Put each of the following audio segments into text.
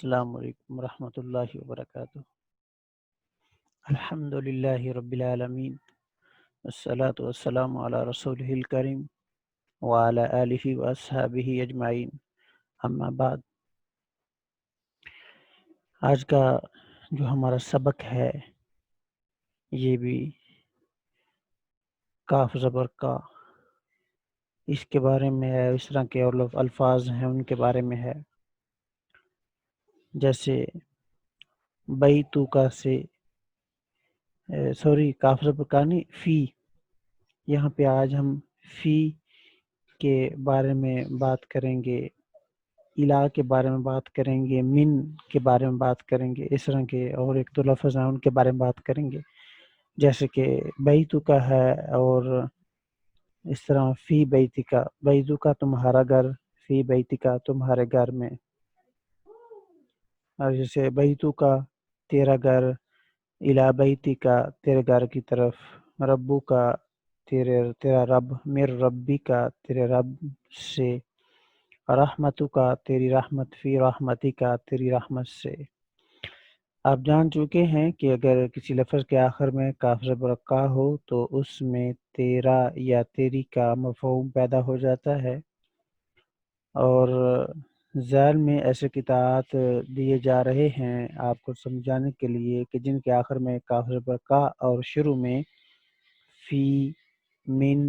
السلام علیکم ورحمۃ اللہ وبرکاتہ۔ الحمد للہ رب العالمین، والصلاة والسلام علی رسولہ الکریم وعلی آلہ واصحابہ اجمعین، اما بعد۔ آج کا جو ہمارا سبق ہے یہ بھی کاف زبر کا، اس کے بارے میں ہے، اس طرح کے اور الفاظ ہیں ان کے بارے میں ہے، جیسے بیتو کا سے کاف زبر کا نہیں، فی۔ یہاں پہ آج ہم فی کے بارے میں بات کریں گے، الہ کے بارے میں بات کریں گے، من کے بارے میں بات کریں گے، اس طرح کے اور ایک دو لفظ ہیں ان کے بارے میں بات کریں گے، جیسے کہ بیتو کا ہے، اور اس طرح فی بیتی کا، بیتو کا تمہارا گھر، فی بیتی کا تمہارے گھر میں، اور جیسے بیتو کا تیرا گھر، الہ بیتی کا تیرے گھر کی طرف، ربو کا تیرا رب، میر ربی کا تیرے رب سے، رحمتو کا تیری رحمت، فی رحمتی کا تیری رحمت سے۔ آپ جان چکے ہیں کہ اگر کسی لفظ کے آخر میں کاف زبر کا ہو تو اس میں تیرا یا تیری کا مفہوم پیدا ہو جاتا ہے، اور ذیل میں ایسے قطعات دیے جا رہے ہیں آپ کو سمجھانے کے لیے کہ جن کے آخر میں کاف زبر کا اور شروع میں فی، من،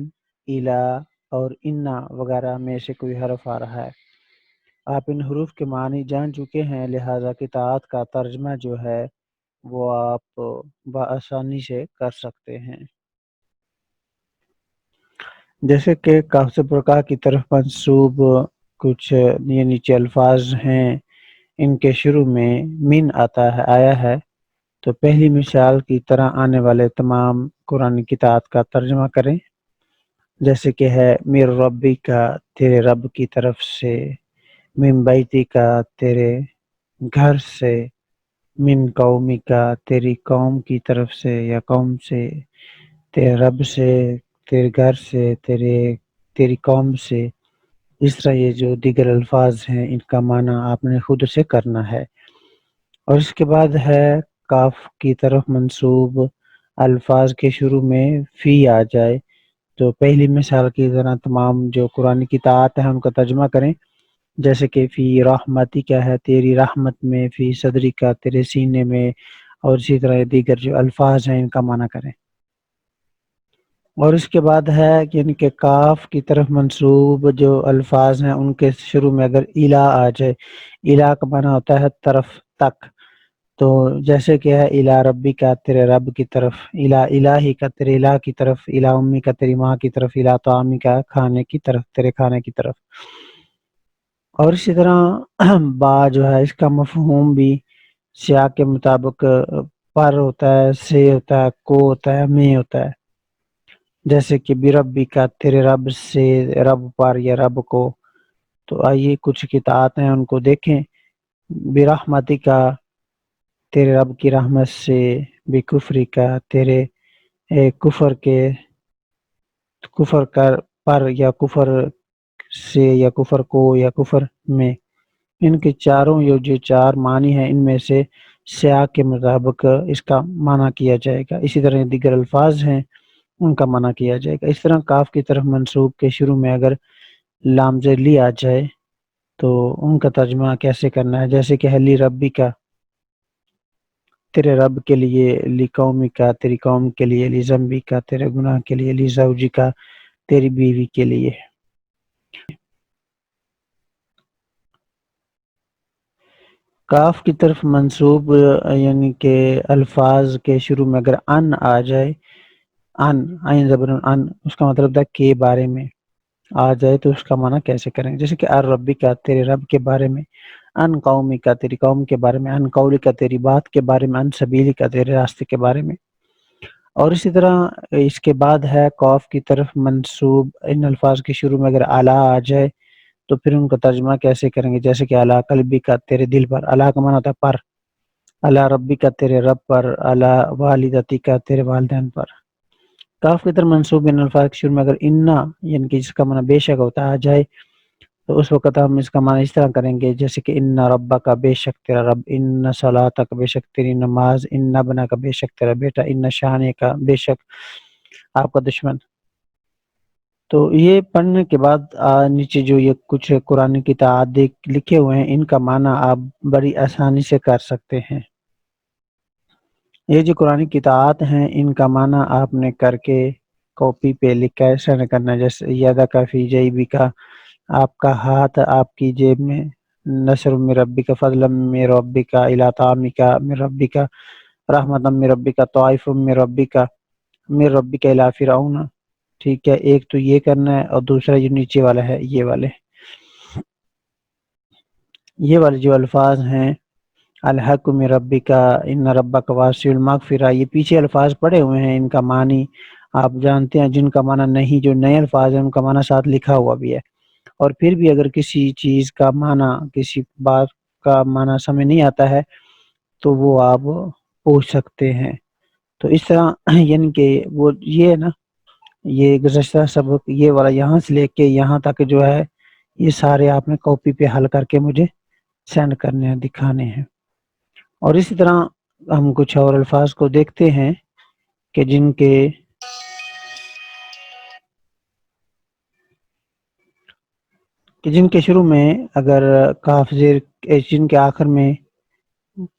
الہ اور انا وغیرہ میں سے کوئی حرف آ رہا ہے۔ آپ ان حروف کے معنی جان چکے ہیں، لہذا قطعات کا ترجمہ جو ہے وہ آپ بآسانی سے کر سکتے ہیں۔ جیسے کہ کاف زبر کا کی طرف منسوب کچھ یہ نیچے الفاظ ہیں، ان کے شروع میں من آیا ہے، تو پہلی مثال کی طرح آنے والے تمام قرآن قطعات کا ترجمہ کریں، جیسے کہ ہے میر ربی کا تیرے رب کی طرف سے، من بیتی کا تیرے گھر سے، من قومی کا تیری قوم کی طرف سے یا قوم سے، تیرے رب سے، تیرے گھر سے، تیری قوم سے۔ اس طرح یہ جو دیگر الفاظ ہیں ان کا معنی آپ نے خود سے کرنا ہے۔ اور اس کے بعد ہے کاف کی طرف منسوب الفاظ کے شروع میں فی آ جائے، تو پہلی مثال کی طرح تمام جو قرآن کی طاعت ہیں ان کا ترجمہ کریں، جیسے کہ فی رحمتی کیا ہے تیری رحمت میں، فی صدری کا تیرے سینے میں، اور اسی طرح دیگر جو الفاظ ہیں ان کا معنی کریں۔ اور اس کے بعد ہے کہ ان کے کاف کی طرف منسوب جو الفاظ ہیں ان کے شروع میں اگر الہ آ جائے، الہ کا معنی ہوتا ہے طرف تک، تو جیسے کہ ہے الہ ربی کا تیرے رب کی طرف، الہ الہی کا تیرے الہ کی طرف، الہ امی کا تیری ماں کی طرف، الہ طعامی کا کھانے کی طرف، تیرے کھانے کی طرف۔ اور اسی طرح با جو ہے اس کا مفہوم بھی سیاق کے مطابق پر ہوتا ہے، سے ہوتا ہے، کو ہوتا ہے، میں ہوتا ہے، جیسے کہ بربی کا تیرے رب سے، رب پر یا رب کو۔ تو آئیے کچھ قطعات ہیں ان کو دیکھیں۔ برحمتی کا تیرے رب کی رحمت سے، بکفری کا تیرے کفر کر پر یا کفر سے یا کفر کو یا کفر میں۔ ان کے چاروں جو چار معنی ہیں ان میں سے سیاق کے مطابق اس کا معنی کیا جائے گا، اسی طرح دیگر الفاظ ہیں ان کا معنی کیا جائے گا۔ اس طرح کاف کی طرف منسوب کے شروع میں اگر لام ذیلی آ جائے تو ان کا ترجمہ کیسے کرنا ہے، جیسے کہ لی ربی کا تیرے رب کے لیے، لی قومی کا تیری قوم کے لیے، لی ذنبی کا تیرے گناہ کے لیے، لی زوجی کا تیری بیوی کے لیے۔ کاف کی طرف منسوب یعنی کہ الفاظ کے شروع میں اگر ان آ جائے، عین زبر ان، اس کا مطلب تھا کے بارے میں آ جائے تو اس کا معنی کیسے کریں، جیسے کہ ربی کا تیرے رب کے بارے میں، ان قومی کا تیری قوم کے بارے میں، ان قولی کا تیری بات کے بارے میں، ان سبیلی کا تیرے راستے کے بارے میں۔ اور اسی طرح اس کے بعد ہے قاف کی طرف منسوب ان الفاظ کے شروع میں اگر اعلیٰ آ جائے تو پھر ان کا ترجمہ کیسے کریں گے، جیسے کہ اعلیٰ قلبی کا تیرے دل پر، اعلیٰ کا معنی ہوتا ہے پر، اعلیٰ ربی کا تیرے رب پر، اعلیٰ والدتی کا تیرے والدین پر۔ کاف کی طرف منسوب ان الفاظ کے شروع میں اگر انا یعنی کہ جس کا معنی بے شک ہوتا ہے آ جائے تو اس وقت ہم اس کا معنی اس طرح کریں گے جیسے کہ ان ربک کا بے شک تیرا رب، ان صلاتک کا بے شک تیری نماز، ان ابنک کا بے شک تیرا بیٹا، ان شانک کا بے شک آپ کا دشمن۔ تو یہ پڑھنے کے بعد نیچے جو یہ کچھ قرآن کی تعداد لکھے ہوئے ہیں، ان کا معنی آپ بڑی آسانی سے کر سکتے ہیں۔ یہ جو قرآن کی تعداد ہیں ان کا معنی آپ نے کر کے کاپی پہ لکھ کے سینڈ کرنا ہے، جیسے یدک فی جیبک، آپ کا ہاتھ آپ کی جیب میں، نصر من ربک فضلا من ربک الی طعامک من ربک رحمتا من ربک طائف من ربک من ربک الی فرعون۔ ٹھیک ہے، ایک تو یہ کرنا ہے، اور دوسرا جو نیچے والا ہے یہ والے جو الفاظ ہیں الحق من ربک ان ربک واسع المغفرہ، یہ پیچھے الفاظ پڑے ہوئے ہیں، ان کا معنی آپ جانتے ہیں، جن کا معنی نہیں، جو نئے الفاظ ہیں ان کا معنی ساتھ لکھا ہوا بھی ہے۔ اور پھر بھی اگر کسی چیز کا معنی، کسی بات کا معنی سمجھ نہیں آتا ہے تو وہ آپ پوچھ سکتے ہیں۔ تو اس طرح یعنی کہ وہ یہ ہے نا، یہ گزشتہ سبق یہ والا یہاں سے لے کے یہاں تک جو ہے یہ سارے آپ نے کاپی پہ حل کر کے مجھے سینڈ کرنے ہیں، دکھانے ہیں۔ اور اسی طرح ہم کچھ اور الفاظ کو دیکھتے ہیں کہ جن کے شروع میں اگر کاف زیر، جن کے آخر میں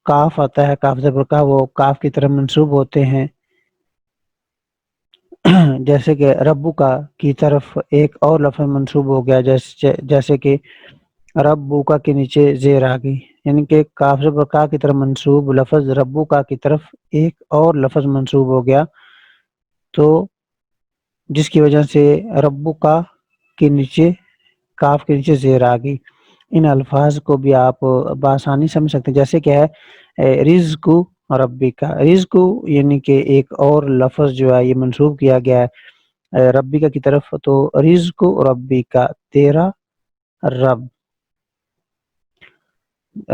کاف آتا ہے، کاف زبر کا، وہ کاف کی طرف منسوب ہوتے ہیں، جیسے کہ ربو کی طرف ایک اور لفظ منسوب ہو گیا، جیسے کہ ربو کے نیچے زیر آ گئی، یعنی کہ کاف زبر کا کی طرف منسوب لفظ ربو کی طرف ایک اور لفظ منسوب ہو گیا، تو جس کی وجہ سے ربو کے نیچے کاف کے نیچے زیر آ گئی۔ ان الفاظ کو بھی آپ بآسانی سمجھ سکتے ہیں، جیسے کہ ہے رزق ربی کا، رزق یعنی کہ ایک اور لفظ جو ہے یہ منسوب کیا گیا ہے ربی کی طرف، تو رزق ربی کا تیرا رب،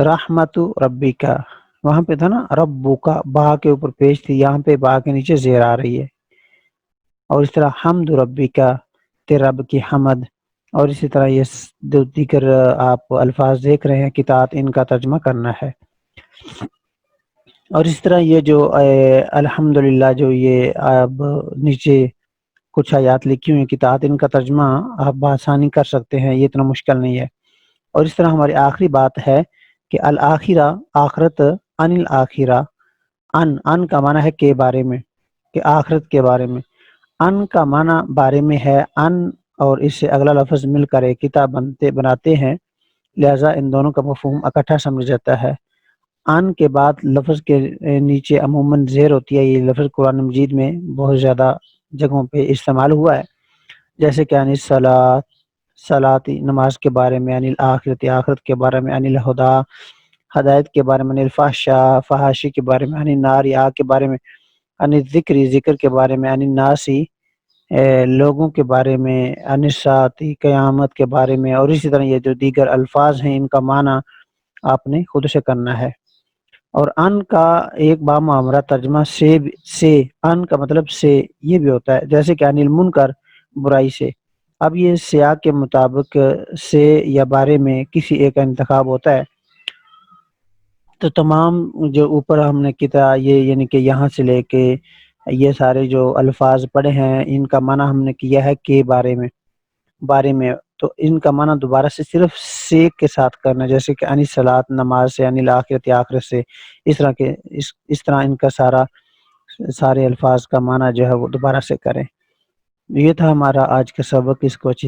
رحمت ربی کا، وہاں پہ تھا نا ربو کا، با کے اوپر پیش تھی، یہاں پہ با کے نیچے زیر آ رہی ہے۔ اور اس طرح حمد ربی کا، تیرے رب کی حمد۔ اور اسی طرح یہ جو دیگر آپ الفاظ دیکھ رہے ہیں کتاب، ان کا ترجمہ کرنا ہے۔ اور اس طرح یہ جو الحمدللہ جو یہ اب نیچے کچھ آیات لکھی ہوئی کتاب، ان کا ترجمہ آپ بآسانی کر سکتے ہیں، یہ اتنا مشکل نہیں ہے۔ اور اس طرح ہماری آخری بات ہے کہ الآخرہ، آخرت، ان الآخرہ، ان کا معنی ہے کے بارے میں، کہ آخرت کے بارے میں، ان کا معنی بارے میں ہے، ان اور اس سے اگلا لفظ مل کر ایک کتاب بناتے ہیں، لہذا ان دونوں کا مفہوم اکٹھا سمجھ جاتا ہے۔ ان کے بعد لفظ کے نیچے عموماً زیر ہوتی ہے، یہ لفظ قرآن مجید میں بہت زیادہ جگہوں پہ استعمال ہوا ہے، جیسے کہ ان الصلاۃ، صلاتی نماز کے بارے میں، ان الآخرت، آخرت کے بارے میں، ان الہدیٰ، ہدایت کے بارے میں، ان الفحشاء، فحاشی کے بارے میں، ان النار، آگ کے بارے میں، ان الذکر، ذکر کے بارے میں، ان الناسی، لوگوں کے بارے میں، ان الساعۃ، قیامت کے بارے میں۔ اور اسی طرح یہ جو دیگر الفاظ ہیں ان کا معنی آپ نے خود سے کرنا ہے۔ اور ان کا ایک بامعامرہ ترجمہ سے، ان کا مطلب سے یہ بھی ہوتا ہے، جیسے کہ ان المنکر، برائی سے۔ اب یہ سیاق کے مطابق سے یا بارے میں کسی ایک کا انتخاب ہوتا ہے، تو تمام جو اوپر ہم نے کتاب یہ یعنی کہ یہاں سے لے کے یہ سارے جو الفاظ پڑھے ہیں ان کا معنی ہم نے کیا ہے کہ بارے میں، تو ان کا معنی دوبارہ سے صرف سے کے ساتھ کرنا، جیسے کہ ان الصلاۃ، نماز سے، ان الآخرت، آخرت سے، اس طرح ان کا سارے الفاظ کا معنی جو ہے وہ دوبارہ سے کریں۔ یہ تھا ہمارا آج کا سبق، اس کو اچھی